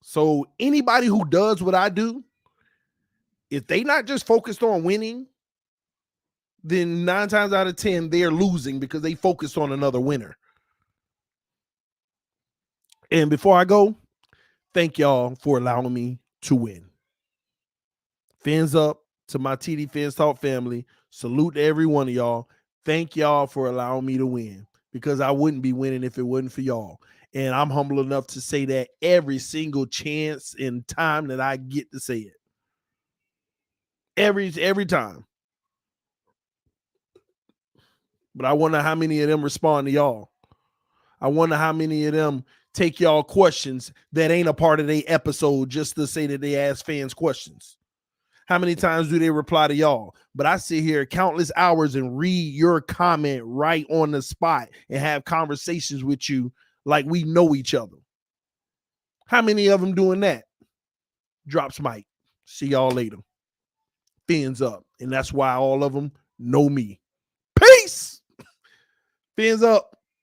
[SPEAKER 4] So anybody who does what I do, if they not just focused on winning, then 9 times out of 10, they're losing because they focused on another winner. And before I go, thank y'all for allowing me to win. Fins up to my TD FINSTALK family. Salute to every one of y'all. Thank y'all for allowing me to win because I wouldn't be winning if it wasn't for y'all. And I'm humble enough to say that every single chance and time that I get to say it. Every time. But I wonder how many of them respond to y'all. I wonder how many of them take y'all questions that ain't a part of their episode just to say that they ask fans questions. How many times do they reply to y'all? But I sit here countless hours and read your comment right on the spot and have conversations with you like we know each other. How many of them doing that? Drops mic. See y'all later. Fins up. And that's why all of them know me. Peace. Fins up.